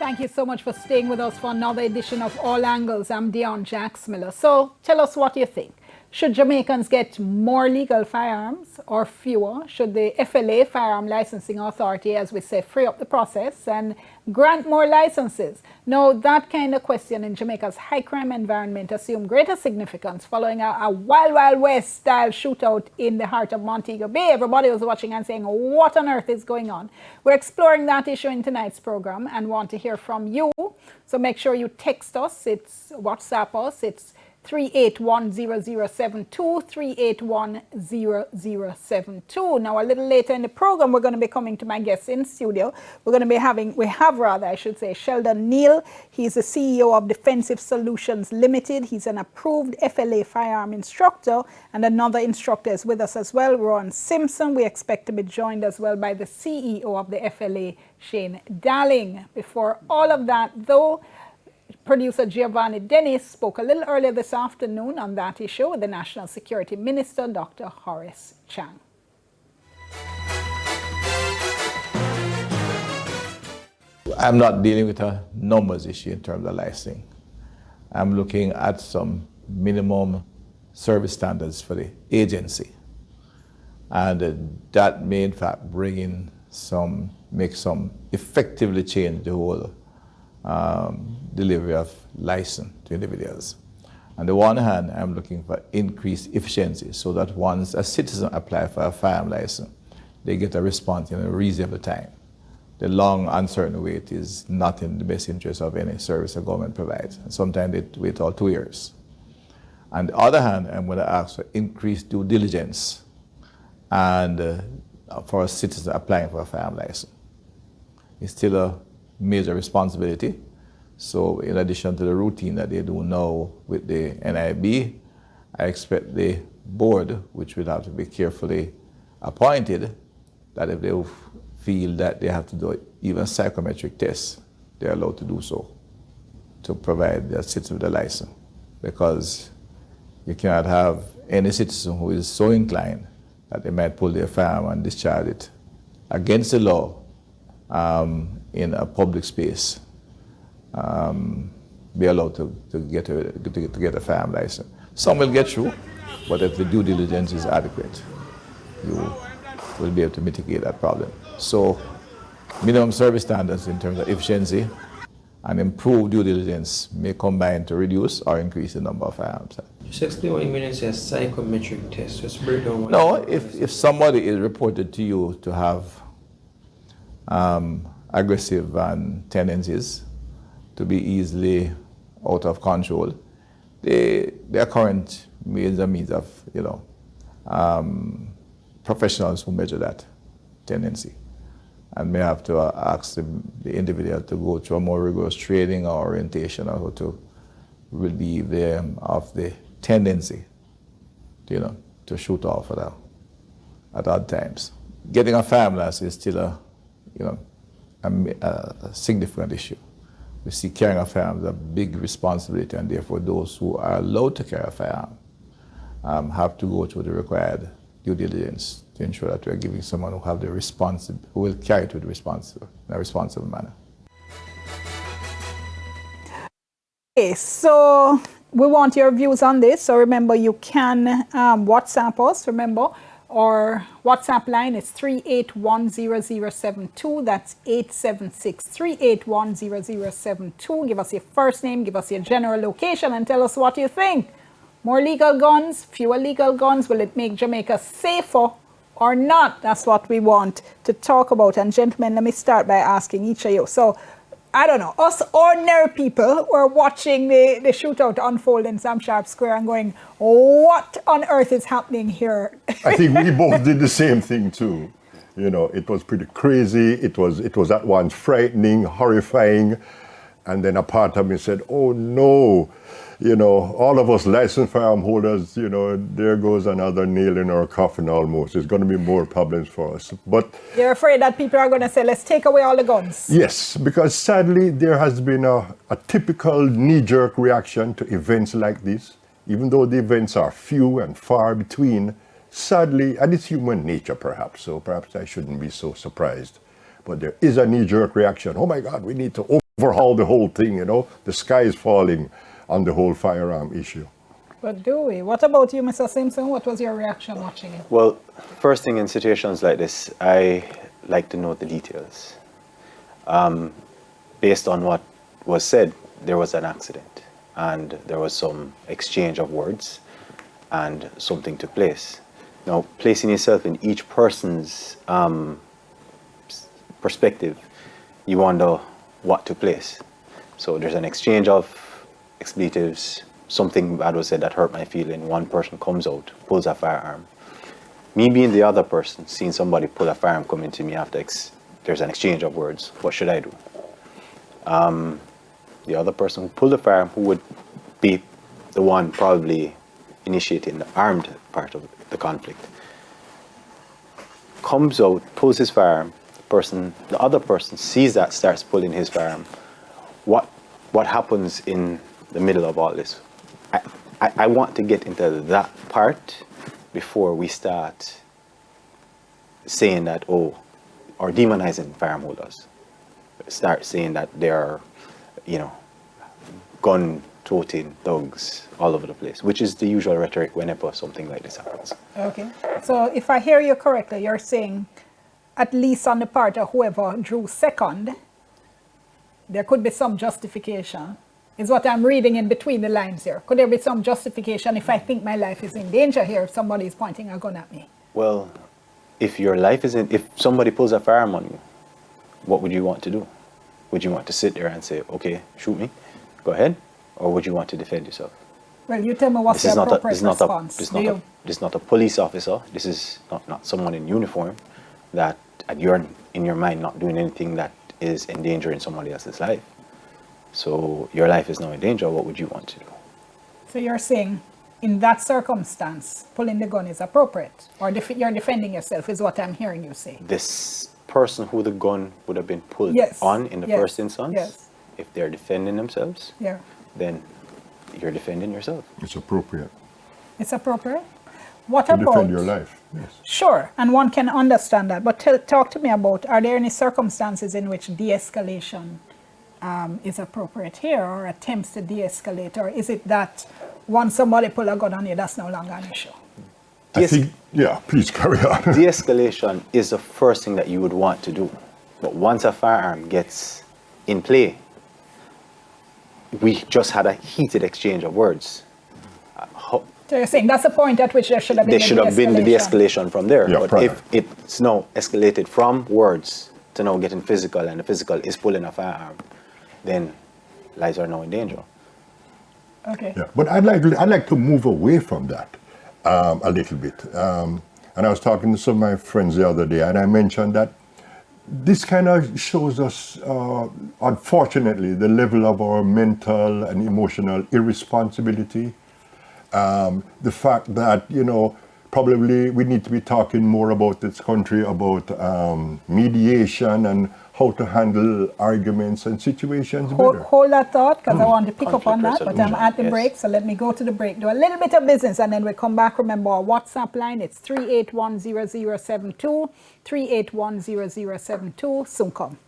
Thank you so much for staying with us for another edition of All Angles. I'm Dion Jax Miller. So tell us what you think. Should Jamaicans get more legal firearms or fewer? Should the FLA, Firearm Licensing Authority, as we say, free up the process and grant more licenses? Now, that kind of question in Jamaica's high crime environment assumed greater significance following a Wild Wild West style shootout in the heart of Montego Bay. Everybody was watching and saying, what on earth is going on? We're exploring that issue in tonight's program and want to hear from you. So make sure you text us, it's WhatsApp us, it's 3810072, 3810072. Now, a little later in the program, we're going to be coming to my guests in studio. We have Sheldon Neal. He's the CEO of Defensive Solutions Limited. He's an approved FLA firearm instructor, and another instructor is with us as well, Ron Simpson. We expect to be joined as well by the CEO of the FLA, Shane Darling. Before all of that, though, producer Giovanni Dennis spoke a little earlier this afternoon on that issue with the National Security Minister, Dr. Horace Chang. I'm not dealing with a numbers issue in terms of licensing. I'm looking at some minimum service standards for the agency. And that may in fact make some effectively change the whole delivery of license to individuals. On the one hand, I'm looking for increased efficiency so that once a citizen applies for a firearm license, they get a response in a reasonable time. The long, uncertain wait is not in the best interest of any service the government provides. And sometimes they wait all 2 years. On the other hand, I'm going to ask for increased due diligence and for a citizen applying for a firearm license. It's still a major responsibility. So in addition to the routine that they do now with the NIB, I expect the board, which will have to be carefully appointed, that if they feel that they have to do even psychometric tests, they're allowed to do so to provide their citizen with a license. Because you cannot have any citizen who is so inclined that they might pull their firearm and discharge it against the law in a public space, be allowed to get a firearm license. Some will get through, but if the due diligence is adequate, you will be able to mitigate that problem. So minimum service standards in terms of efficiency and improved due diligence may combine to reduce or increase the number of firearms. Just explain what you mean when you say a psychometric test. Just break down what. No, if somebody is reported to you to have aggressive tendencies, to be easily out of control, their current means of, professionals who measure that tendency, and may have to ask the individual to go through a more rigorous training or orientation on how to relieve them of the tendency, to shoot off at odd times. Getting a firearm license is still a significant issue. We see carrying a firearm as a big responsibility, and therefore those who are allowed to carry a firearm have to go through the required due diligence to ensure that we are giving someone who will carry it with in a responsible manner. Okay, so we want your views on this. So remember, you can WhatsApp us. Remember, our WhatsApp line is 3810072. That's 876-3810072. Give us your first name, give us your general location, and tell us what you think. More legal guns, fewer legal guns. Will it make Jamaica safer or not? That's what we want to talk about. And gentlemen, let me start by asking each of you. So, I don't know, us ordinary people were watching the shootout unfold in Sam Sharp Square and going, what on earth is happening here? I think we both did the same thing too. It was pretty crazy. It was at once frightening, horrifying. And then a part of me said, oh no, all of us licensed firearm holders, there goes another nail in our coffin almost. There's going to be more problems for us. But you're afraid that people are going to say, let's take away all the guns? Yes, because sadly there has been a typical knee-jerk reaction to events like this. Even though the events are few and far between, sadly, and it's human nature perhaps, so perhaps I shouldn't be so surprised. But there is a knee-jerk reaction. Oh my God, we need to open overhaul the whole thing, The sky is falling on the whole firearm issue. But do we? What about you, Mr. Simpson? What was your reaction watching it? Well, first thing in situations like this, I like to know the details. Based on what was said, there was an accident and there was some exchange of words and something took place. Now, placing yourself in each person's perspective, you wonder what took place. So there's an exchange of expletives, something bad was said that hurt my feeling. One person comes out, pulls a firearm. Me being the other person, seeing somebody pull a firearm come into me after there's an exchange of words, what should I do? The other person who pulled the firearm, who would be the one probably initiating the armed part of the conflict, comes out, pulls his firearm, the other person sees that, starts pulling his firearm. What happens in the middle of all this? I want to get into that part before we start saying that, or demonizing firearm holders. Start saying that they're, gun-toting thugs all over the place, which is the usual rhetoric whenever something like this happens. Okay. So if I hear you correctly, you're saying, at least on the part of whoever drew second, there could be some justification, is what I'm reading in between the lines here. Could there be some justification if I think my life is in danger here, if somebody is pointing a gun at me? Well, if your life is if somebody pulls a firearm on you, what would you want to do? Would you want to sit there and say, okay, shoot me, go ahead? Or would you want to defend yourself? Well, you tell me what's the appropriate response. This is not a police officer. This is not someone in uniform that you're in your mind not doing anything that is endangering somebody else's life. So your life is now in danger. What would you want to do? So you're saying, in that circumstance, pulling the gun is appropriate, or you're defending yourself, is what I'm hearing you say. This person who the gun would have been pulled on in the first instance, if they're defending themselves, then you're defending yourself. It's appropriate. It's appropriate? What to about... defend your life, yes. Sure, and one can understand that. But talk to me about, are there any circumstances in which de-escalation is appropriate here, or attempts to de-escalate, or is it that once somebody pull a gun on you, that's no longer an issue? I think, please carry on. De-escalation is the first thing that you would want to do. But once a firearm gets in play, we just had a heated exchange of words. So you're saying that's the point at which there should have been the de-escalation from there. Yeah, but if it's now escalated from words to now getting physical, and the physical is pulling a firearm, then lives are now in danger. Okay. Yeah, but I'd like to move away from that a little bit. And I was talking to some of my friends the other day, and I mentioned that this kind of shows us, unfortunately, the level of our mental and emotional irresponsibility. The fact that, probably we need to be talking more about this country, about mediation and how to handle arguments and situations better. Hold that thought, because I want to pick up on that, but I'm at the break, so let me go to the break, do a little bit of business, and then we'll come back. Remember our WhatsApp line, it's 3810072, 3810072, soon come.